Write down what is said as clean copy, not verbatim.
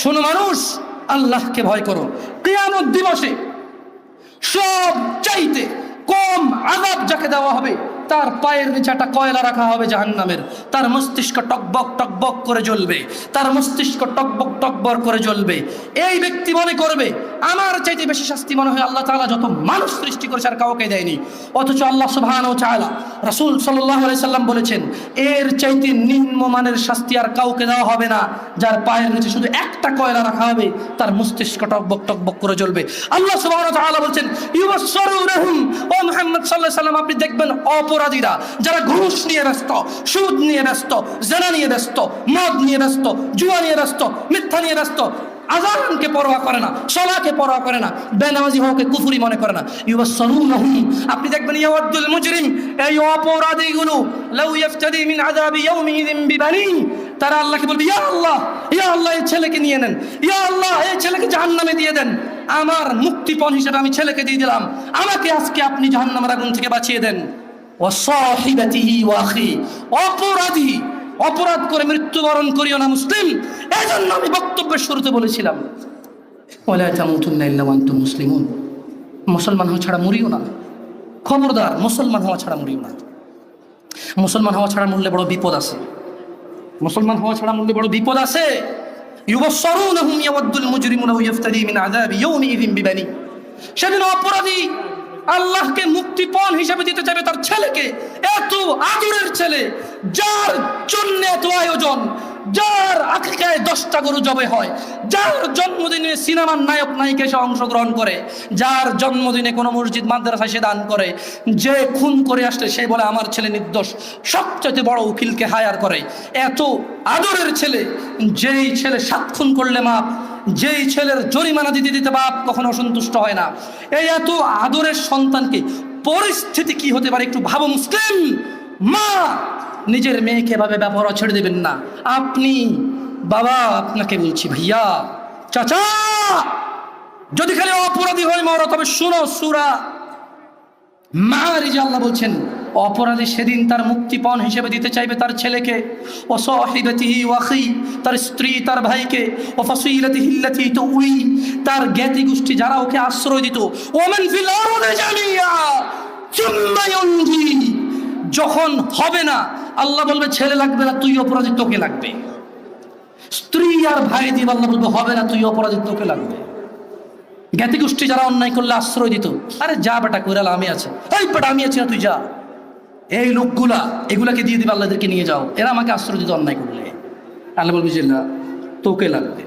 শোনো মানুষ, আল্লাহকে ভয় করো। কিয়ামত দিবসে সব চাইতে কম আযাব যাকে দেওয়া হবে, তার পায়ের নিচে একটা কয়লা রাখা হবে জাহান্নামের, তার মস্তিষ্ক টকবক টকবক করে জ্বলবে, তার মস্তিষ্ক টকবক টকবক করে জ্বলবে। এই ব্যক্তি মনে করবে আমার চাইতে বেশি শাস্তি মনে হয় আল্লাহ তাআলা যত মানুষ সৃষ্টি করেছে আর কাউকে দেয়নি। অথচ আল্লাহ সুবহানাহু ওয়া তাআলা, রাসূল সাল্লাল্লাহু আলাইহি সাল্লাম বলেছেন, এর চাইতে নিম্নমানের শাস্তি আর কাউকে দেওয়া হবে না, যার পায়ের নিচে শুধু একটা কয়লা রাখা হবে, তার মস্তিষ্ক টকবক টকবক করে জ্বলবে। আল্লাহ সুবহানাহু ওয়া তাআলা বলেন, ইউবাশশিরুহুম, ও মুহাম্মদ সাল্লাল্লাহু আলাইহি সাল্লাম আপনি দেখবেন অপরাধীরা যারা ঘুষ নিয়ে ব্যস্ত, সুদ নিয়ে ব্যস্ত, জিনা নিয়ে ব্যস্ত, মদ নিয়ে ব্যস্ত, জুয়া নিয়ে ব্যস্ত, মিথ্যা নিয়ে ব্যস্ত, আযানকে পরোয়া করে না, সালাকে পরোয়া করে না, বেনামাজি হওয়াকে কুফরি মনে করে না। ইউবাশশিরুহুম, আপনি দেখবেন ইয়াওয়াদুল মুজরিম, এই অপরাধীগুলো লাউ ইফতাদি মিন আযাবি ইয়াউমিযিন বিবানি, তারা আল্লাহকে বলবে, ইয়া আল্লাহ, ইয়া আল্লাহ এই ছেলেকে নিয়ে নেন, ইয়া আল্লাহ এই ছেলেকে জাহান্নামে দিয়ে দেন, আমার মুক্তিপণ হিসেবে আমি ছেলেকে দিয়ে দিলাম, আমাকে আজকে আপনি জাহান্নামের আগুন থেকে বাঁচিয়ে দেন। ওয়াসাহিবাতিহি ওয়া আখি, অপরাধী অপরাধ করে মৃত্যুবরণ করিও না মুসলিম। এজন্য আমি বক্তব্যের শুরুতে বলেছিলাম, ওয়ালা তামুতুন্না ইল্লা ওয়া আনতুম মুসলিমুন, মুসলমান হওয়া ছাড়া মরিও না, খবরদার মুসলমান হওয়া ছাড়া মরিও না। মুসলমান হওয়া ছাড়া মরলে বড় বিপদ আছে, মুসলমান হওয়া ছাড়া মরলে বড় বিপদ আছে। ইউবাশশিরুনহুম ইয়াওয়াদুল মুজরিমুনা ইয়াফতাদি মিন আযাবি ইয়াউমিযিন বিবানি, সেদিন অপরাধী আল্লাহকে মুক্তিপণ হিসেবে দিতে চাইবে তার ছেলেকে, এত আদরের ছেলে, যার জন্য এত আয়োজন, যার আকিকায় 10টা গরু জবে হয়, যার জন্মদিনে সিনেমার নায়ক নায়িকা এসে অংশগ্রহণ করে, যার জন্মদিনে কোনো মসজিদ মাদ্রাসায় সে দান করে, যে খুন করে আসলে সে বলে আমার ছেলে নির্দোষ, সবচেয়ে বড় উকিলকে হায়ার করে। এত আদরের ছেলে, যেই ছেলে 7 খুন করলে মাপ, যেই ছেলের জরিমানা দিতে দিতে বাপ কখনো অসন্তুষ্ট হয় না, এই এত আদরের সন্তানকে পরিস্থিতি কি হতে পারে একটু ভাবো মুসলিম। মা নিজের মেয়েকে এভাবে ব্যবহার ছেড়ে দেবেন না। আপনি বাবা, আপনাকে বলছি ভাইয়া, চাচা, যদি খালি অপরাধী হয়ে মরো তবে শুনো সূরা মাআরিজে আল্লাহ বলছেন, অপরাধী সেদিন তার মুক্তিপণ হিসেবে দিতে চাইবে তার ছেলেকে, ও সাহিবাতিহি ওয়া আখি, তার স্ত্রী তার ভাইকে, ও ফাসিলাতিহি আল্লাতী তুই, তার জ্ঞাতি গোষ্ঠী যারা ওকে আশ্রয় দিত, ওমান ফিল আরদি জামিয়া সুম্মা ইউনজি, যখন হবে না আল্লাহ বলবে ছেলে লাগবে না, তুই অপরাধী, তোকে লাগবে। স্ত্রী আর ভাই দিয়ে আল্লাহ বলবে হবে না, তুই অপরাধী, তোকে লাগবে। জ্ঞাতি গোষ্ঠী যারা অন্যায় করলে আশ্রয় দিত, আরে যা বেটা কইরাল আমি আছে, এই বেটা আমি আছি না, তুই যা, এই লোকগুলা এগুলাকে দিয়ে দিবে, আল্লাহদেরকে নিয়ে যাও, এরা আমাকে আশ্রয় দিত অন্যায় করলে, আল্লাহ বলবে যে না, তোকে লাগবে।